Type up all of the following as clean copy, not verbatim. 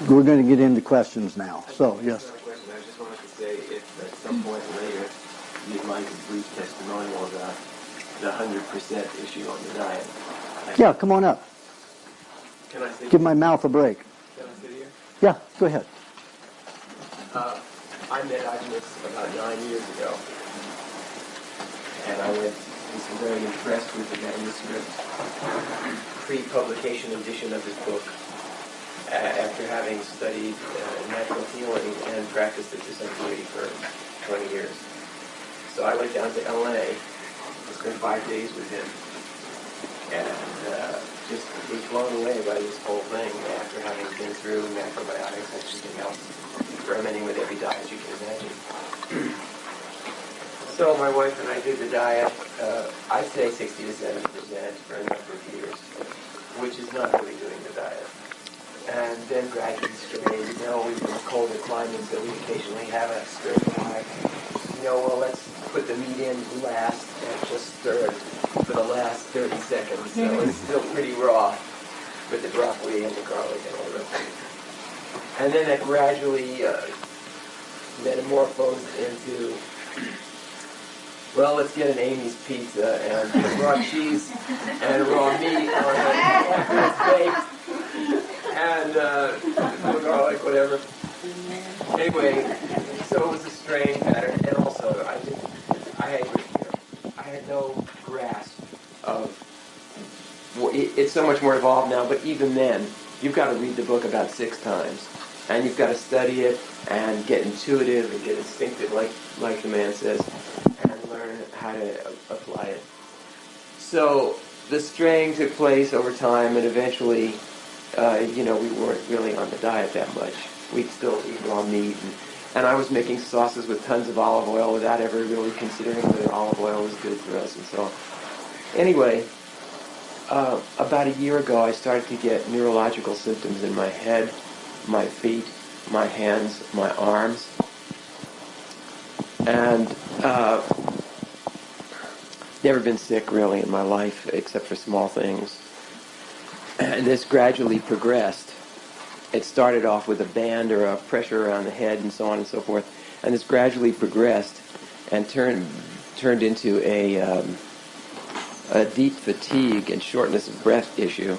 We're going to get into questions now. So, yes. I just wanted to say if at some point later you'd like a brief testimonial about the 100% issue on the diet. Yeah, come on up. Can I sit Give my mouth a break. Can I sit here? Yeah, go ahead. I met Aajonus about 9 years ago, and I was very impressed with the manuscript pre-publication edition of his book. After having studied natural healing and practiced it to some degree for 20 years. So I went down to LA and spent 5 days with him, and just was blown away by this whole thing after having been through macrobiotics and everything else, experimenting with every diet you can imagine. So my wife and I did the diet, I'd say 60 to 70% for a number of years, which is not really doing the diet. And then gradually strayed. We've been in colder climates, so we occasionally have a stir fry. Let's put the meat in last and just stir it for the last 30 seconds. So it's still pretty raw with the broccoli and the garlic and all that. And then that gradually metamorphosed into, well, let's get an Amy's pizza and put raw cheese and raw meat on it after it's baked. And garlic, whatever. Anyway, so it was a strange pattern, and also I had no grasp of. It's so much more evolved now, but even then, you've got to read the book about 6 times, and you've got to study it and get intuitive and get instinctive, like the man says, and learn how to apply it. So the straying took place over time, and eventually. We weren't really on the diet that much. We'd still eat raw meat, and I was making sauces with tons of olive oil without ever really considering whether olive oil was good for us and so on. Anyway, about a year ago, I started to get neurological symptoms in my head, my feet, my hands, my arms, and never been sick really in my life except for small things. And this gradually progressed. It started off with a band or a pressure around the head and so on and so forth. And this gradually progressed and turned into a deep fatigue and shortness of breath issue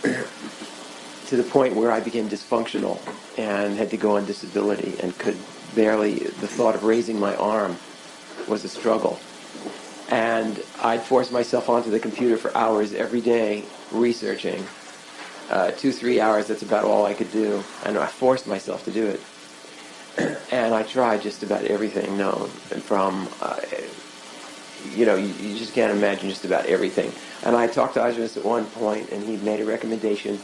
to the point where I became dysfunctional and had to go on disability and could barely, the thought of raising my arm was a struggle. And I'd force myself onto the computer for hours every day researching. 2-3 hours, that's about all I could do. And I forced myself to do it. And I tried just about everything known. And from, you just can't imagine just about everything. And I talked to Aajonus at one point, and he made a recommendation.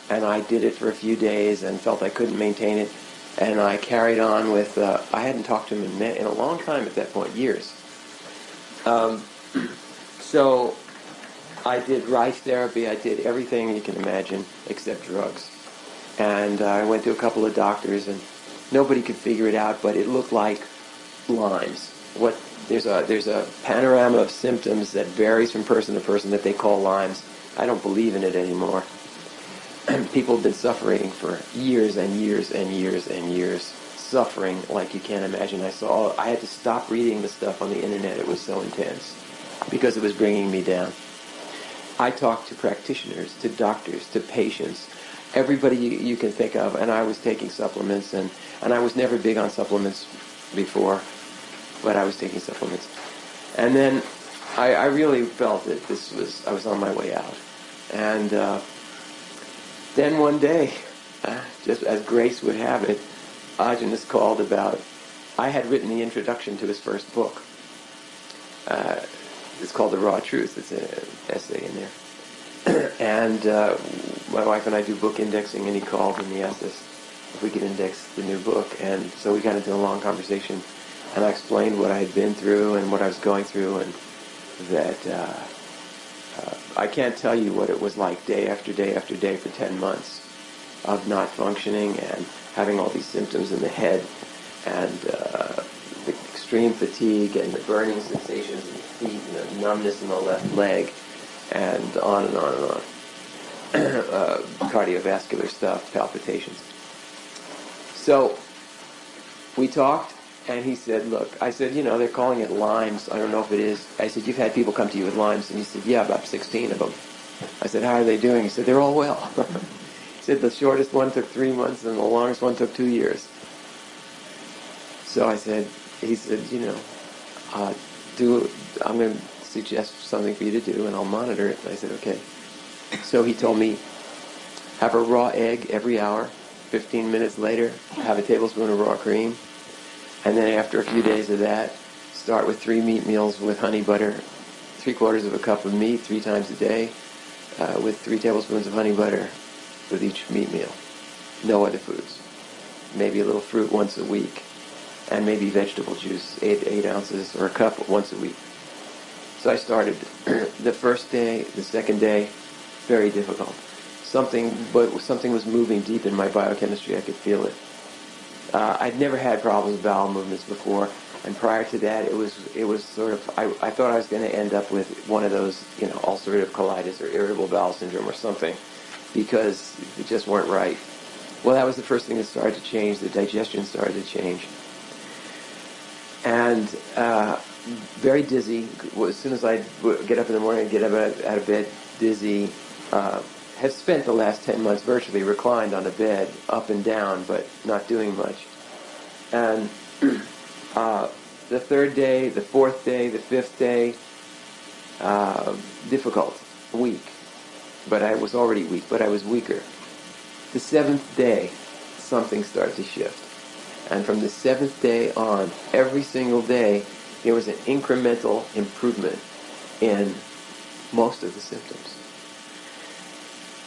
And I did it for a few days and felt I couldn't maintain it. And I carried on with, I hadn't talked to him in a long time at that point, years. So I did rice therapy, I did everything you can imagine except drugs. And I went to a couple of doctors and nobody could figure it out, but it looked like Lyme's. There's a panorama of symptoms that varies from person to person that they call Lyme's. I don't believe in it anymore. People have been suffering for years and years and years and years, suffering like you can't imagine. I had to stop reading the stuff on the internet. It was so intense because it was bringing me down. I talked to practitioners, to doctors, to patients, everybody you can think of, and I was taking supplements, and I was never big on supplements before, but I was taking supplements. And then I really felt that I was on my way out. And then one day, just as grace would have it, Aajonus called about, I had written the introduction to his first book. It's called The Raw Truth. It's an essay in there. And my wife and I do book indexing, and he called and he asked us if we could index the new book. And so we got into a long conversation, and I explained what I had been through and what I was going through, and that I can't tell you what it was like day after day after day for 10 months of not functioning and having all these symptoms in the head, and the extreme fatigue and the burning sensations in the feet and the numbness in the left leg, and on and on and on. Cardiovascular stuff, palpitations. So we talked, and he said, look, I said, they're calling it Lyme's. I don't know if it is. I said, you've had people come to you with Lyme's? And he said, yeah, about 16 of them. I said, how are they doing? He said, they're all well. He said, the shortest one took 3 months, and the longest one took 2 years. So he said, I'm going to suggest something for you to do, and I'll monitor it. And I said, okay. So he told me, have a raw egg every hour. 15 minutes later, have a tablespoon of raw cream. And then after a few days of that, start with 3 meat meals with honey butter, 3/4 of a cup of meat 3 times a day, with 3 tablespoons of honey butter with each meat meal. No other foods. Maybe a little fruit once a week, and maybe vegetable juice, 8 ounces or a cup once a week. So I started the first day, the second day, very difficult. Something was moving deep in my biochemistry. I could feel it. I'd never had problems with bowel movements before, and prior to that, it was sort of, I thought I was going to end up with one of those, ulcerative colitis or irritable bowel syndrome or something, because it just weren't right. Well, that was the first thing that started to change. The digestion started to change, and very dizzy. As soon as I get up in the morning, I'd get up out of bed dizzy. Have spent the last 10 months virtually reclined on a bed, up and down, but not doing much. And the third day, the fourth day, the fifth day, difficult, weak. But I was already weak, but I was weaker. The 7th day, something started to shift. And from the 7th day on, every single day, there was an incremental improvement in most of the symptoms.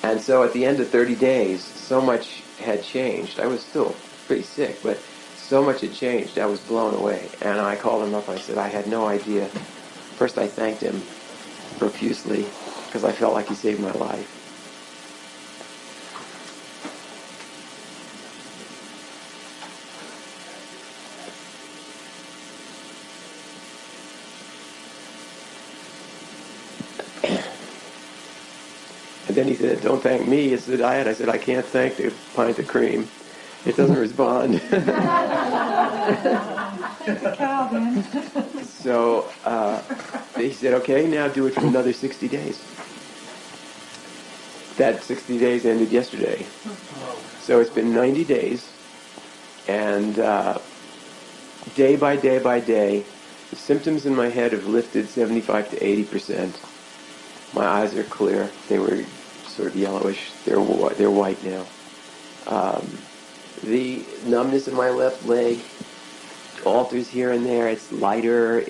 And so at the end of 30 days, so much had changed. I was still pretty sick, but so much had changed. I was blown away. And I called him up. I said, I had no idea. First, I thanked him profusely because I felt like he saved my life. And then he said, don't thank me, it's the diet. I said, I can't thank the pint of cream. It doesn't respond. So he said, okay, now do it for another 60 days. That 60 days ended yesterday. So it's been 90 days. And day by day by day, the symptoms in my head have lifted 75 to 80%. My eyes are clear. They were sort of yellowish. They're white now. The numbness in my left leg alters here and there. It's lighter.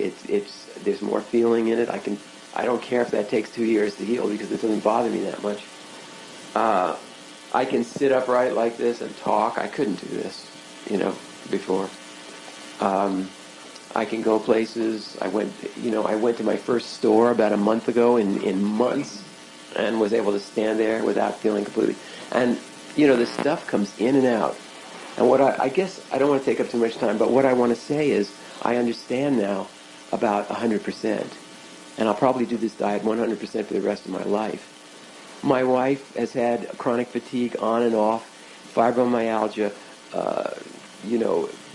There's more feeling in it. I don't care if that takes 2 years to heal because it doesn't bother me that much. I can sit upright like this and talk. I couldn't do this, before. I can go places. I went to my first store about a month ago in months, and was able to stand there without feeling completely. And the stuff comes in and out. And what I guess I don't want to take up too much time, but what I want to say is I understand now about 100%, and I'll probably do this diet 100% for the rest of my life. My wife has had chronic fatigue on and off, fibromyalgia,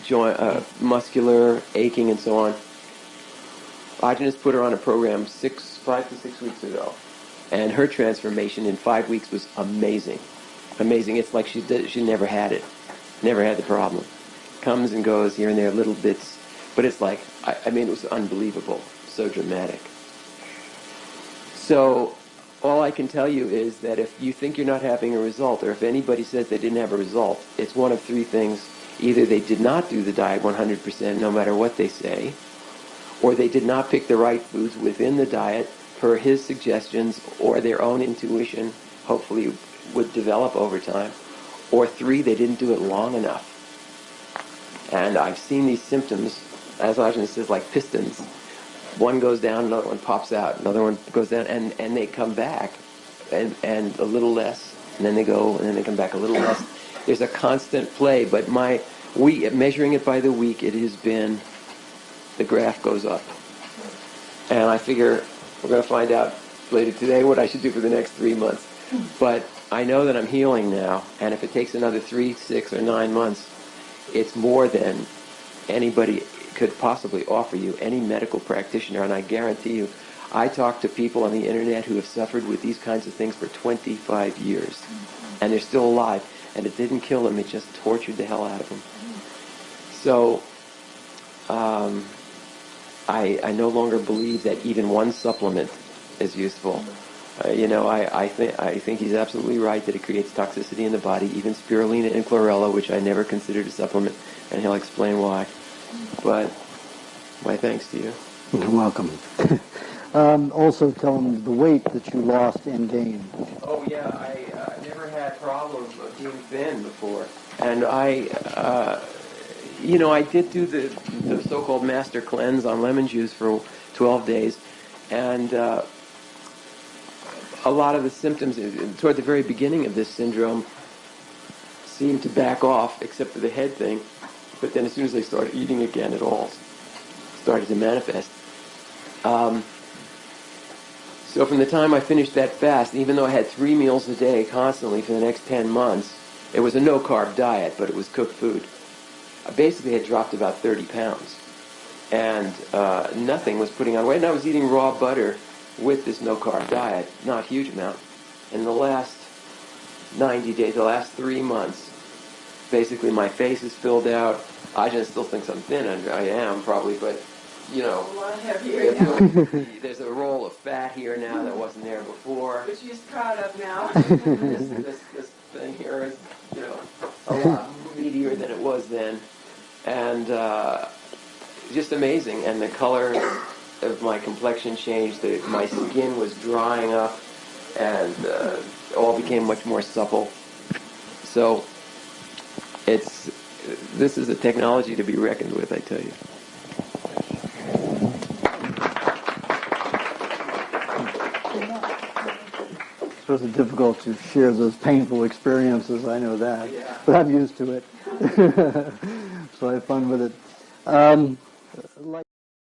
joint, muscular aching, and so on. Aajonus put her on a program 5 to 6 weeks ago, and her transformation in 5 weeks was amazing. Amazing. It's like she never had it, never had the problem. Comes and goes here and there, little bits, but it's like, it was unbelievable, so dramatic. So all I can tell you is that if you think you're not having a result, or if anybody says they didn't have a result, it's one of 3 things. Either they did not do the diet 100% no matter what they say, or they did not pick the right foods within the diet per his suggestions, or their own intuition hopefully would develop over time, or 3, they didn't do it long enough. And I've seen these symptoms, as Aajonus says, like pistons. One goes down, another one pops out, another one goes down, and they come back, and a little less, and then they go, and then they come back a little less. There's a constant play, but measuring it by the week, it has been, the graph goes up. And I figure we're going to find out later today what I should do for the next 3 months. But I know that I'm healing now, and if it takes another 3, 6, or 9 months, it's more than anybody could possibly offer you, any medical practitioner, and I guarantee you, I talk to people on the internet who have suffered with these kinds of things for 25 years, and they're still alive, and it didn't kill them, it just tortured the hell out of them. So, I no longer believe that even one supplement is useful. I think he's absolutely right that it creates toxicity in the body, even spirulina and chlorella, which I never considered a supplement, and he'll explain why. But my thanks to you. You're welcome. Also tell them the weight that you lost and gained. Oh yeah, I never had problems of being thin before, and I did do the so-called master cleanse on lemon juice for 12 days, and a lot of the symptoms toward the very beginning of this syndrome seemed to back off, except for the head thing. But then as soon as I started eating again, it all started to manifest. So from the time I finished that fast, even though I had 3 meals a day constantly for the next 10 months, it was a no-carb diet, but it was cooked food. I basically had dropped about 30 pounds. And nothing was putting on weight. And I was eating raw butter with this no-carb diet, not a huge amount. In the last 90 days, the last 3 months, basically my face is filled out. Aajonus still thinks I'm thin, and I am probably, but A lot heavier now, there's a roll of fat here now that wasn't there before. which he's proud of now. This thing here is, a lot meatier than it was then, and just amazing. And the color of my complexion changed. My skin was drying up, and all became much more supple. So this is a technology to be reckoned with, I tell you. It's really difficult to share those painful experiences, I know that. Yeah. But I'm used to it. So I have fun with it.